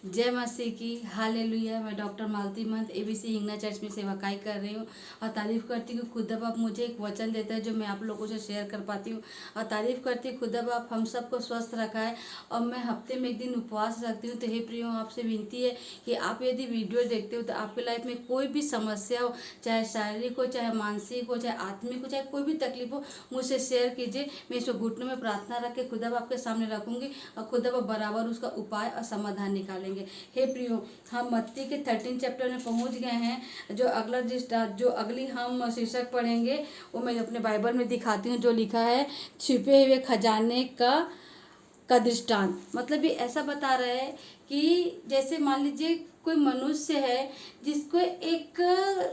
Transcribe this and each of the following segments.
जय मसीह की हालेलुया। मैं डॉक्टर मालती महंत एबीसी हिंगना चर्च में सेवाकाई कर रही हूँ और तारीफ़ करती हूँ खुदा बाप मुझे एक वचन देता है जो मैं आप लोगों से शेयर कर पाती हूँ। और तारीफ़ करती हूँ खुदा बाप हम सबको स्वस्थ रखा है। और मैं हफ्ते में एक दिन उपवास रखती हूँ। तो हे प्रियो, आपसे विनती है कि आप यदि वीडियो देखते हो तो आपकी लाइफ में कोई भी समस्या हो, चाहे शारीरिक हो, चाहे मानसिक हो, चाहे आत्मिक हो, चाहे कोई भी तकलीफ हो, मुझसे शेयर कीजिए। मैं इसको घुटनों में प्रार्थना रख के खुदा बाप के सामने रखूंगी और खुदा बाप बराबर उसका उपाय और समाधान निकालेंगे। हे प्रियो, हम मत्ती के 13 चैप्टर में पहुंच गए हैं। जो अगली हम शीर्षक पढ़ेंगे वो मैं अपने बाइबल में दिखाती हूँ, जो लिखा है छिपे हुए खजाने का दृष्टांत। मतलब ये ऐसा बता रहा है कि जैसे मान लीजिए कोई मनुष्य है जिसको एक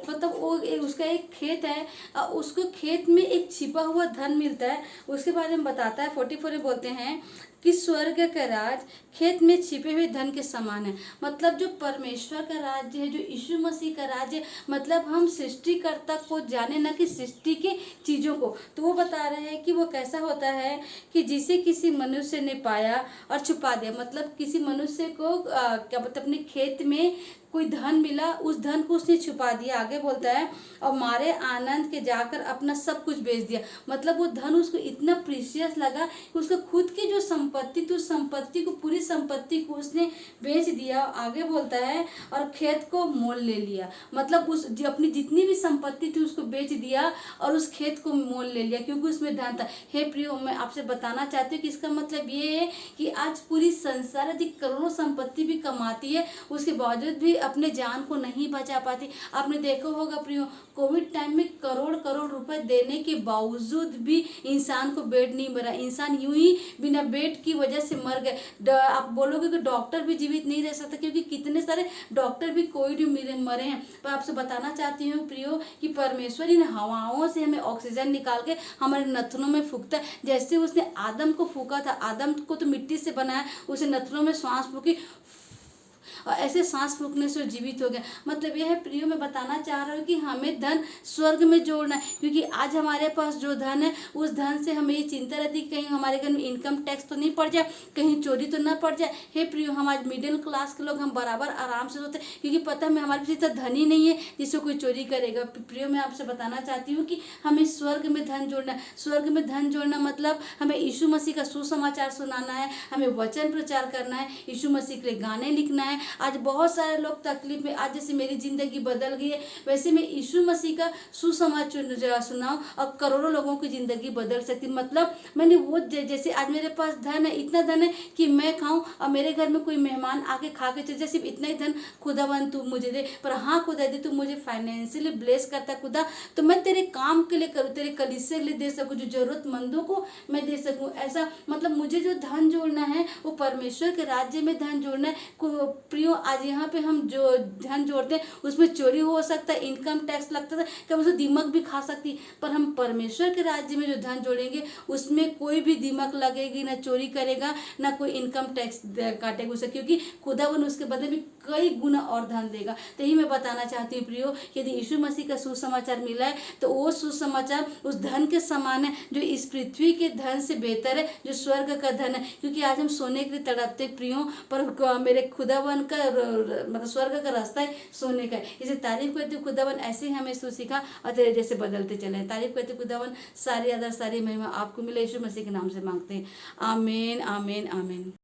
मतलब उसका एक खेत है और उसको खेत में एक छिपा हुआ धन मिलता है। उसके बारे में बताता है 44 में बोलते हैं कि स्वर्ग का राज खेत में छिपे हुए धन के समान है। मतलब जो परमेश्वर का राज्य है, जो यीशु मसीह का राज्य है, मतलब हम सृष्टिकर्ता को जाने, ना कि सृष्टि के चीज़ों को। तो वो बता रहे हैं कि वो कैसा होता है कि जिसे किसी मनुष्य ने पाया और छुपा दिया। मतलब किसी मनुष्य को क्या मतलब अपने खेत में कोई धन मिला, उस धन को उसने छुपा दिया। आगे बोलता है और मारे आनंद के जाकर अपना सब कुछ बेच दिया। मतलब वो धन उसको इतना प्रीशियस लगा कि उसका खुद की जो संपत्ति थी, उस संपत्ति को, पूरी संपत्ति को उसने बेच दिया। आगे बोलता है और खेत को मोल ले लिया। मतलब उस अपनी जितनी भी संपत्ति थी उसको बेच दिया और उस खेत को मोल ले लिया, क्योंकि उसमें धन था। हे प्रियो, मैं आपसे बताना चाहती हूँ कि इसका मतलब ये है कि आज पूरी संसार यदि करोड़ों संपत्ति भी कमाती है, उसके बावजूद भी अपने जान को नहीं बचा पाती। आपने देखा होगा प्रियो, कोविड टाइम में करोड़ करोड़ रुपए देने के बावजूद भी इंसान को बेड नहीं मिला। इंसान यूं ही बिना बेड की वजह से मर गए। आप बोलोगे कि डॉक्टर भी जीवित नहीं रह सकता, क्योंकि कितने सारे डॉक्टर भी कोविड में मरे हैं। पर आपसे बताना चाहती हूँ प्रियो कि परमेश्वर इन हवाओं से हमें ऑक्सीजन निकाल के हमारे नथनों में फूकता है। जैसे उसने आदम को फूका था, आदम को तो मिट्टी से बनाया, उसे नथनों में सांस फूकी और ऐसे सांस फूकने से जीवित हो गया। मतलब यह है प्रियो, मैं बताना चाह रहा हूँ कि हमें धन स्वर्ग में जोड़ना है। क्योंकि आज हमारे पास जो धन है, उस धन से हमें ये चिंता रहती है कहीं हमारे घर में इनकम टैक्स तो नहीं पड़ जाए, कहीं चोरी तो ना पड़ जाए। हे प्रियो, हम आज मिडिल क्लास के लोग हम बराबर आराम से सोते हैं, क्योंकि पता है हमारे पास इतना धन ही नहीं है जिससे कोई चोरी करेगा। प्रियो, मैं आपसे बताना चाहती हूँ कि हमें स्वर्ग में धन जोड़ना है। स्वर्ग में धन जोड़ना मतलब हमें यीशु मसीह का सुसमाचार सुनाना है, हमें वचन प्रचार करना है, यीशु मसीह के लिए गाने लिखना है। आज बहुत सारे लोग तकलीफ में, आज जैसे मेरी जिंदगी बदल गई है, वैसे मैं यीशु मसीह का सुसमाचार सुनाऊं और करोड़ों लोगों की जिंदगी बदल सकती। मतलब मैंने वो जैसे आज मेरे पास धन है, इतना धन है कि मैं खाऊं और मेरे घर में कोई मेहमान आके खा के चले जाए, सिर्फ इतना ही धन खुदावन तू मुझे दे। पर हाँ खुदा, दे तू मुझे फाइनेंशियली ब्लेस करता खुदा, तो मैं तेरे काम के लिए करूँ, तेरे कलीसिया के लिए दे सकूँ, जो जरूरतमंदों को मैं दे सकूँ। ऐसा मतलब मुझे जो धन जोड़ना है वो परमेश्वर के राज्य में धन जोड़ना है। प्रियो, आज यहाँ पे हम जो धन जोड़ते हैं उसमें चोरी हो सकता है, इनकम टैक्स लगता है, कभी उसमें दीमक भी खा सकती। पर हम परमेश्वर के राज्य में जो धन जोड़ेंगे उसमें कोई भी दीमक लगेगी, ना चोरी करेगा, ना कोई इनकम टैक्स काटेगा उसे, क्योंकि खुदावन उसके बदले में कई गुना और धन देगा। तो यही मैं बताना चाहती हूँ प्रियो, यदि यीशु मसीह का सुसमाचार मिला है तो वो सुसमाचार उस धन के समान है जो इस पृथ्वी के धन से बेहतर है, जो स्वर्ग का धन है। क्योंकि आज हम सोने के लिए तड़पते प्रियो, पर मेरे खुदावन का मतलब स्वर्ग का रास्ता है सोने का है। इसे तारीफ करते खुदावन ऐसे ही हमें सिखा और तेरे जैसे बदलते चले। तारीफ करते खुदावन, सारी आदर सारी महिमा आपको मिले, यीशु मसीह के नाम से मांगते हैं। आमीन आमीन आमीन।